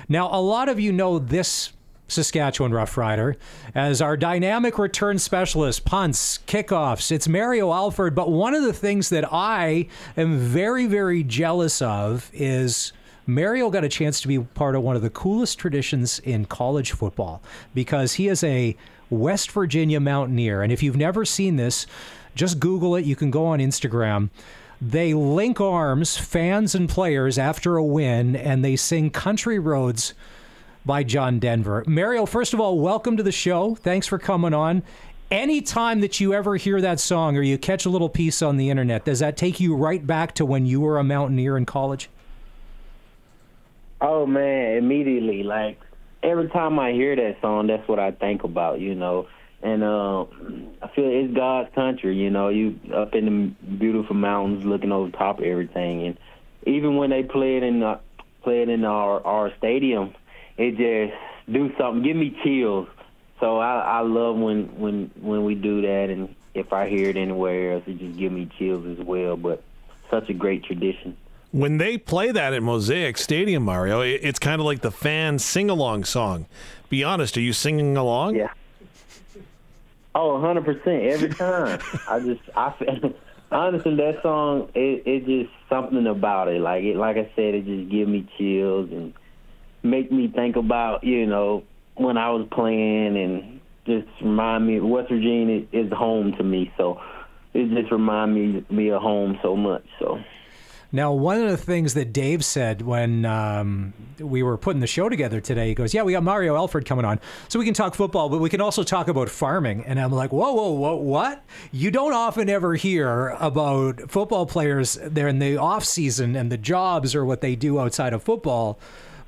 Now, a lot of you know this Saskatchewan Roughrider as our dynamic return specialist, punts, kickoffs. It's Mario Alford. But one of the things that I am very, very jealous of is Mario got a chance to be part of one of the coolest traditions in college football because he is a West Virginia Mountaineer. And if you've never seen this, just Google it. You can go on Instagram. They link arms, fans and players, after a win, and they sing Country Roads by John Denver. Mario, first of all, welcome to the show. Thanks for coming on. Anytime that you ever hear that song or you catch a little piece on the internet, does that take you right back to when you were a Mountaineer in college? Oh, man, immediately. Like, every time I hear that song, that's what I think about, you know. And I feel it's God's country, you know. You up in the beautiful mountains looking over the top of everything. And even when they play it in our stadium, it just do something, give me chills. So I love when we do that, and if I hear it anywhere else, it just give me chills as well. But such a great tradition. When they play that at Mosaic Stadium, Mario, it's kind of like the fan sing-along song. Be honest, are you singing along? Yeah. Oh, 100% every time. Honestly, that song, it just something about it. Like I said, it just give me chills and make me think about, you know, when I was playing, and just remind me West Virginia is home to me. So it just remind me of home so much. So. Now, one of the things that Dave said when we were putting the show together today, he goes, yeah, we got Mario Alford coming on, so we can talk football, but we can also talk about farming. And I'm like, whoa, what? You don't often ever hear about football players there in the off season and the jobs or what they do outside of football,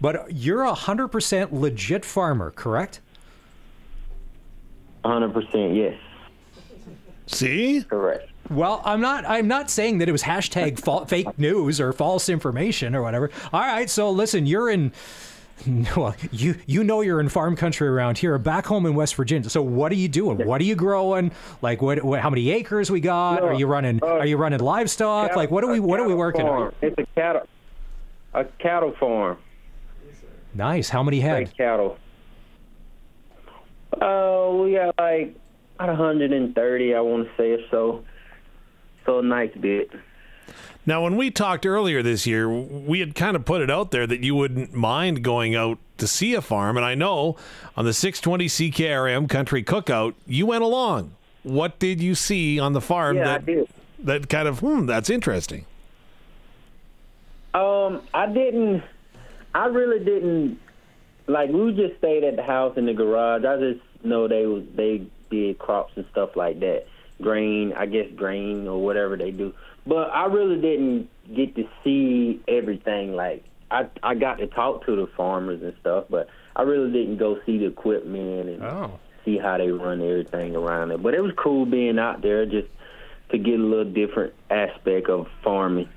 but you're 100% legit farmer, correct? 100%, yes. See? Correct. Well, I'm not saying that it was hashtag fake news or false information or whatever. All right, so listen, you're in, well, you know you're in farm country around here, back home in West Virginia. So what are you doing? What are you growing? Like what how many acres we got? Are you running livestock? Like what are we working on? It's a cattle farm. Nice. How many head? Like cattle. We got like about 130, I want to say, or so. So a nice bit. Now, when we talked earlier this year, we had kind of put it out there that you wouldn't mind going out to see a farm. And I know on the 620 CKRM Country Cookout, you went along. What did you see on the farm I did. that kind of, that's interesting? I really didn't, like, we just stayed at the house in the garage. I just know they did crops and stuff like that. Grain or whatever they do. But I really didn't get to see everything. Like, I got to talk to the farmers and stuff, but I really didn't go see the equipment and see how they run everything around it. But it was cool being out there just to get a little different aspect of farming.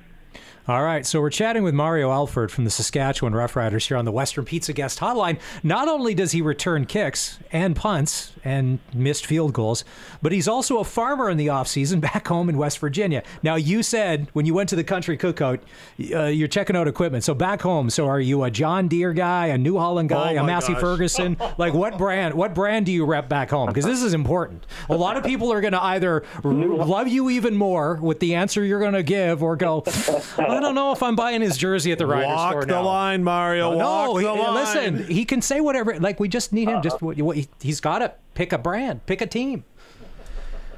All right, so we're chatting with Mario Alford from the Saskatchewan Roughriders here on the Western Pizza Guest Hotline. Not only does he return kicks and punts and missed field goals, but he's also a farmer in the offseason back home in West Virginia. Now, you said when you went to the Country Cookout, you're checking out equipment. So back home, so are you a John Deere guy, a New Holland guy, a Massey Ferguson? Like what brand do you rep back home? Because this is important. A lot of people are going to either love you even more with the answer you're going to give or go, I don't know if I'm buying his jersey at the Riders store now. Walk the line, Mario. Walk the line. Listen, he can say whatever. Like, we just need him. He's got to pick a brand, pick a team.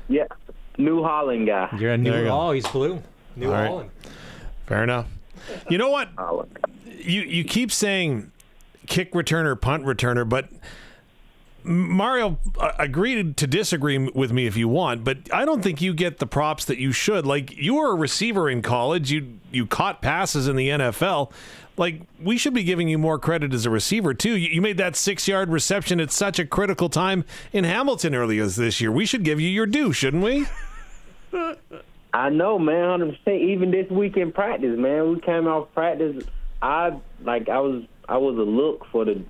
Yeah, New Holland guy. You're a he's blue. New Holland. Fair enough. You know what? You keep saying kick returner, punt returner, but Mario, agreed to disagree with me if you want, but I don't think you get the props that you should. Like, you were a receiver in college. You caught passes in the NFL. Like, we should be giving you more credit as a receiver, too. You made that 6-yard reception at such a critical time in Hamilton earlier this year. We should give you your due, shouldn't we? I know, man, 100%. Even this week in practice, man, we came off practice. I was a look for the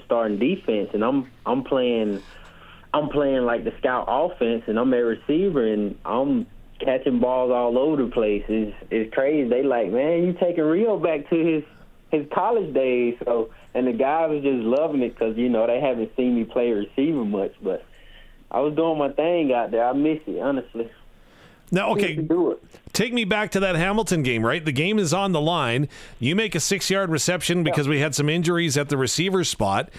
starting defense, and I'm playing like the scout offense, and I'm a receiver, and I'm catching balls all over the place. It's crazy. They like, man, you taking Rio back to his college days. So, and the guys was just loving it because, you know, they haven't seen me play receiver much. But I was doing my thing out there. I miss it, honestly. Now, okay, take me back to that Hamilton game, right? The game is on the line. You make a 6-yard reception because we had some injuries at the receiver spot.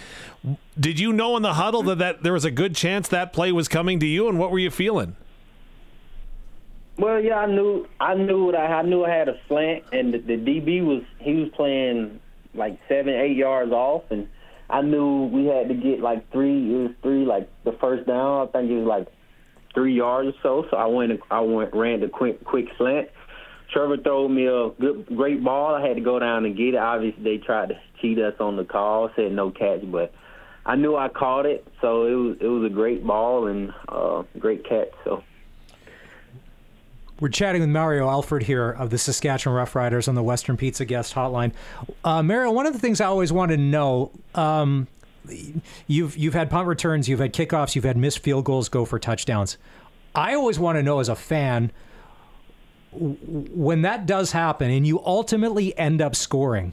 Did you know in the huddle that there was a good chance that play was coming to you, and what were you feeling? Well, yeah, I knew I had a slant, and the DB was playing like 7-8 yards off, and I knew we had to get like three, like the first down. I think it was like 3 yards or so. So I ran the quick slant. Trevor threw me a great ball. I had to go down and get it. Obviously, they tried to cheat us on the call, said no catch, but I knew I caught it. So it was a great ball and great catch. So. We're chatting with Mario Alford here of the Saskatchewan Roughriders on the Western Pizza Guest Hotline. Mario, one of the things I always wanted to know, you've had punt returns, you've had kickoffs, you've had missed field goals go for touchdowns. I always want to know as a fan, when that does happen and you ultimately end up scoring,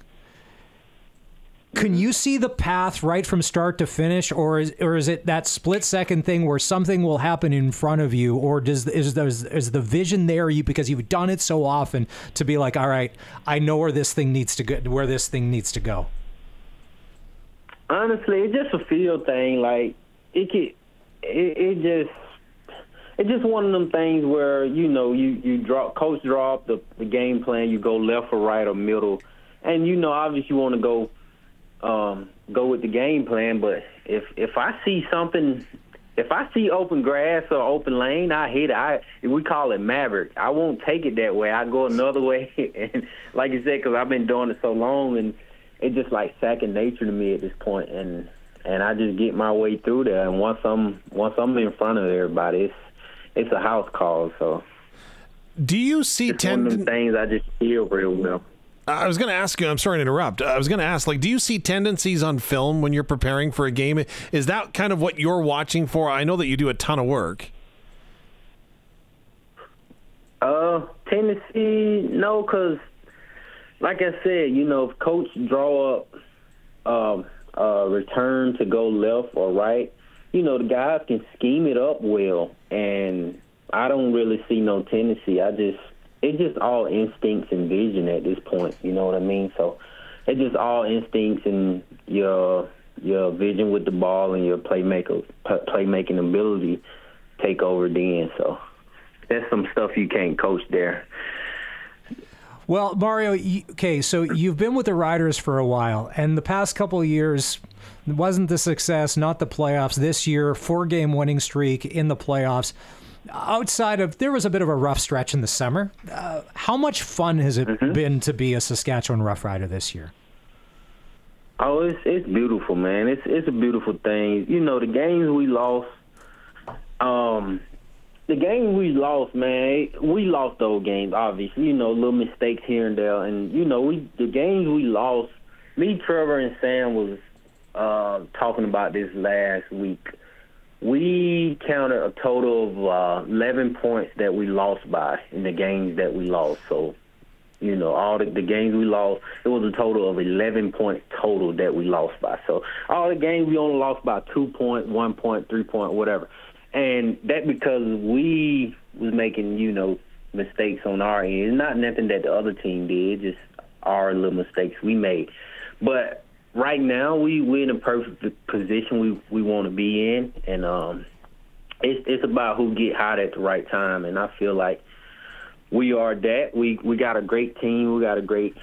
can you see the path right from start to finish, or is it that split-second thing where something will happen in front of you, or is the vision there because you've done it so often to be like, all right, I know where this thing needs to go? Honestly, it's just a feel thing. Like it's just one of them things where, you know, you coach draw up the game plan, you go left or right or middle, and, you know, obviously you want to go with the game plan. But if I see something, if I see open grass or open lane, I hit it. We call it maverick. I won't take it that way. I go another way. And like you said, because I've been doing it so long, and it's just like second nature to me at this point. And I just get my way through there. And once I'm in front of everybody, it's a house call. So do you see one of them things I just feel real well. I was going to ask you, I'm sorry to interrupt. I was going to ask, like, do you see tendencies on film when you're preparing for a game? Is that kind of what you're watching for? I know that you do a ton of work. Tendency, no, because like I said, you know, if coach draw up a return to go left or right, you know, the guys can scheme it up well, and I don't really see no tendency. It's just all instincts and vision at this point, you know what I mean? So it's just all instincts and your vision with the ball and your playmaking ability take over then. So that's some stuff you can't coach there. Well, Mario, okay, so you've been with the Riders for a while, and the past couple of years wasn't the success, not the playoffs. This year, 4-game winning streak in the playoffs. Outside of, there was a bit of a rough stretch in the summer. How much fun has it been to be a Saskatchewan Roughrider this year? Oh, it's beautiful, man. It's a beautiful thing. You know, the games we lost, man, we lost those games, obviously. You know, little mistakes here and there. And, you know, the games we lost, me, Trevor, and Sam was talking about this last week. We counted a total of 11 points that we lost by in the games that we lost. So, you know, all the games we lost, it was a total of 11 points total that we lost by. So all the games we only lost by 2 point, 1 point, 3 point, whatever. And that because we was making, you know, mistakes on our end. It's not nothing that the other team did, just our little mistakes we made. But right now, we're in a perfect position we want to be in, and it's about who get hot at the right time. And I feel like we are that. We got a great team. We got great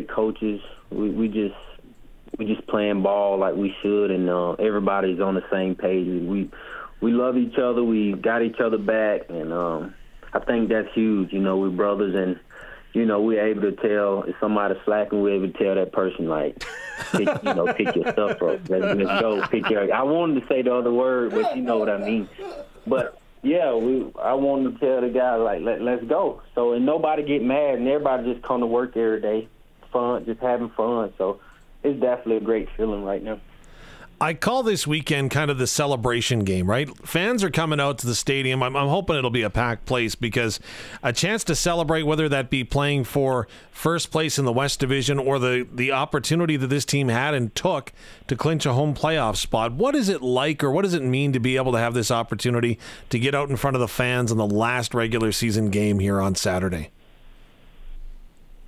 coaches. We just playing ball like we should, and everybody's on the same page. We love each other. We got each other back, and I think that's huge. You know, we're brothers, and you know, we're able to tell if somebody's slacking. We're able to tell that person, like, pick your stuff up. Let's go. I wanted to say the other word, but you know what I mean. But yeah, I wanted to tell the guy, like, let's go. So, and nobody get mad, and everybody just come to work every day, fun, just having fun. So it's definitely a great feeling right now. I call this weekend kind of the celebration game, right? Fans are coming out to the stadium. I'm hoping it'll be a packed place because a chance to celebrate, whether that be playing for first place in the West Division or the opportunity that this team had and took to clinch a home playoff spot. What is it like, or what does it mean to be able to have this opportunity to get out in front of the fans on the last regular season game here on Saturday?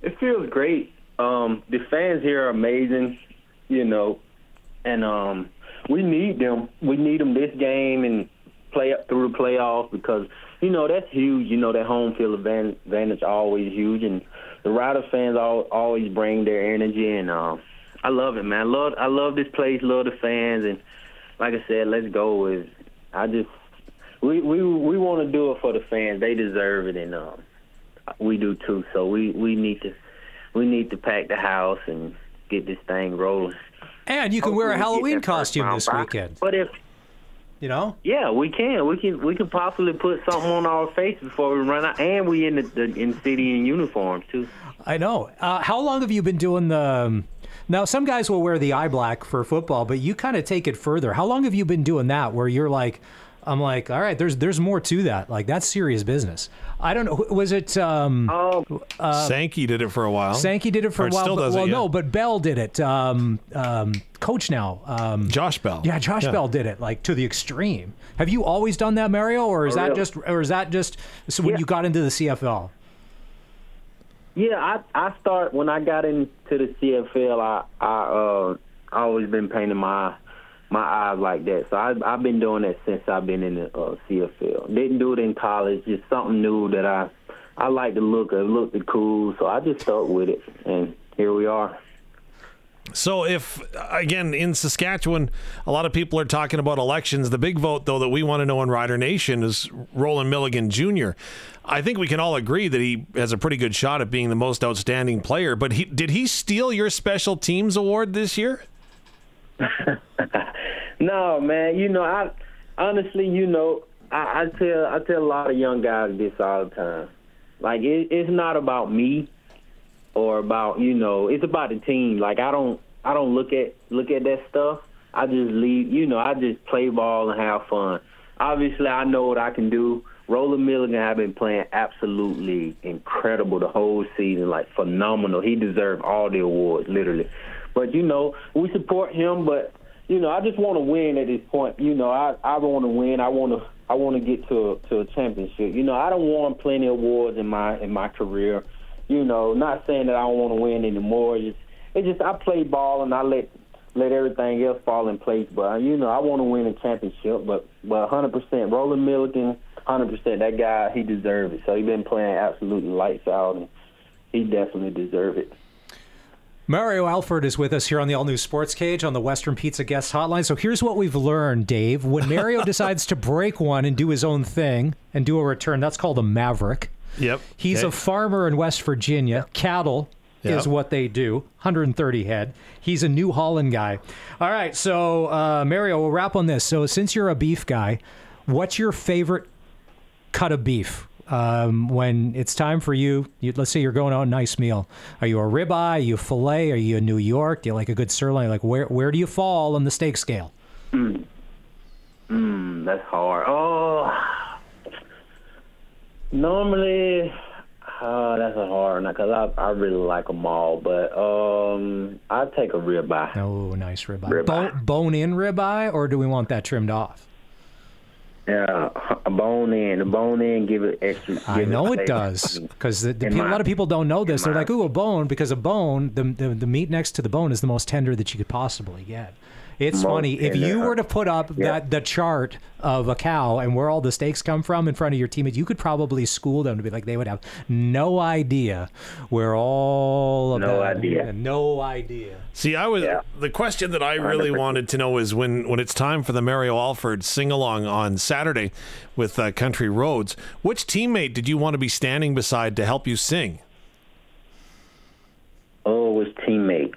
It feels great. The fans here are amazing, and we need them. We need them this game and play up through the playoffs because, that's huge. That home field advantage always huge. And the Rider fans always bring their energy. And I love it, man. I love this place, love the fans. And like I said, let's go. We want to do it for the fans. They deserve it, and we do too. So we need to pack the house and get this thing rolling. And you can wear a Halloween costume this weekend. But if yeah, we can. We can possibly put something on our face before we run out, and we in the city in uniforms too. I know. How long have you been doing the? Now, some guys will wear the eye black for football, but you kind of take it further. How long have you been doing that? Where you're like, I'm like, all right, there's more to that. Like, that's serious business. I don't know. Was it? Sankey did it for a while. Sankey did it for a while. Still does it, yeah. No, but Bell did it. Coach now. Josh Bell. Yeah, Josh Bell did it like to the extreme. Have you always done that, Mario, or is that just when you got into the CFL? Yeah, I start when I got into the CFL. I always been painting my eyes like that. So I've been doing that since I've been in the CFL. Didn't do it in college. Just something new that I like the look of. It looked cool, so I just stuck with it, and here we are. So if, again, in Saskatchewan, a lot of people are talking about elections. The big vote, though, that we want to know in Rider Nation is Roland Milligan Jr. I think we can all agree that he has a pretty good shot at being the most outstanding player. But did he steal your special teams award this year? No, man. I honestly, I tell a lot of young guys this all the time. Like, it's not about me or about, it's about the team. Like, I don't look at that stuff. I just leave, I just play ball and have fun. Obviously, I know what I can do. Roland Milligan have been playing absolutely incredible the whole season, like phenomenal. He deserved all the awards, literally. But, we support him, but, I just want to win at this point. I want to win. I want to get to a championship. I don't want plenty of awards in my career. Not saying that I don't want to win anymore. It's just I play ball and I let everything else fall in place. But I want to win a championship. But 100%, Roland Milligan, 100%, that guy, he deserves it. So he's been playing absolutely lights out, and he definitely deserves it. Mario Alford is with us here on the all-new SportsCage on the Western Pizza Guest Hotline. So here's what we've learned, Dave. When Mario decides to break one and do his own thing and do a return, that's called a maverick. Yep. He's a farmer in West Virginia. Cattle is what they do, 130 head. He's a New Holland guy. All right, so Mario, we'll wrap on this. So since you're a beef guy, what's your favorite cut of beef? When it's time for you, let's say you're going out a nice meal. Are you a ribeye? Are you a filet? Are you a New York? Do you like a good sirloin? Like where do you fall on the steak scale? That's hard. Oh, normally, that's a hard one because I really like them all. But I'd take a ribeye. Oh, nice ribeye. Bone-in ribeye, or do we want that trimmed off? Yeah, a bone in, give it extra. I know it does, because a lot of people don't know this. They're like, ooh, a bone, because a bone, the meat next to the bone is the most tender that you could possibly get. It's funny. If you were to put up the chart of a cow and where all the steaks come from in front of your teammates, you could probably school them to be like, they would have no idea where all of that. No idea. See, the question that I really wanted to know is when it's time for the Mario Alford sing-along on Saturday with Country Roads, which teammate did you want to be standing beside to help you sing? Oh, which teammate?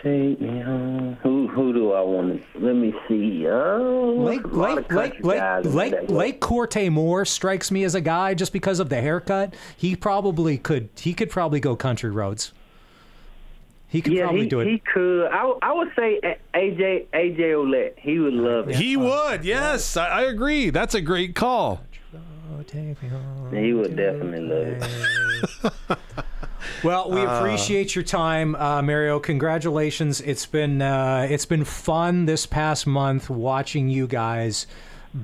Take me home. Who do I want to? Let me see. Lake Corte Moore strikes me as a guy just because of the haircut. He could probably go Country Roads. He could probably do it. He could. I would say AJ Ouellette. He would love it. He would. Yes, I agree. That's a great call. He would definitely love it. Well, we appreciate your time, Mario. Congratulations. It's been fun this past month watching you guys.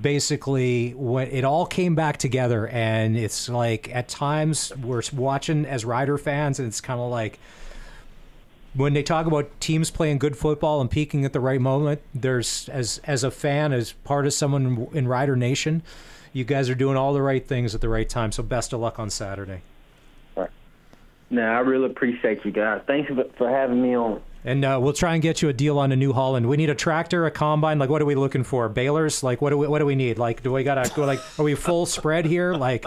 Basically, when it all came back together, and it's like at times we're watching as Rider fans, and it's kind of like when they talk about teams playing good football and peaking at the right moment. There's as a fan, as part of someone in Rider Nation, you guys are doing all the right things at the right time. So best of luck on Saturday. No, I really appreciate you guys. Thanks for having me on. And we'll try and get you a deal on a New Holland. We need a tractor, a combine. Like, what are we looking for? Balers? Like, what do we need? Like, do we gotta go? Like, are we full spread here? Like,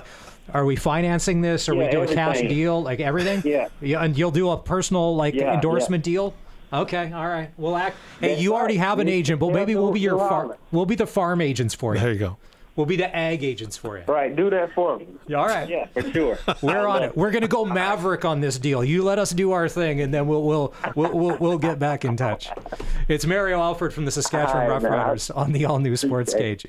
are we financing this? Or we do a cash deal? Like everything? Yeah. And you'll do a personal endorsement deal. Okay, all right. We'll act. Hey, you already have an agent, but maybe we'll be your we'll be the farm agents for you. There you go. We'll be the ag agents for you. Right, do that for me. All right. Yeah, for sure. We're on it. We're gonna go Maverick on this deal. You let us do our thing, and then we'll get back in touch. It's Mario Alford from the Saskatchewan Roughriders on the all-new SportsCage.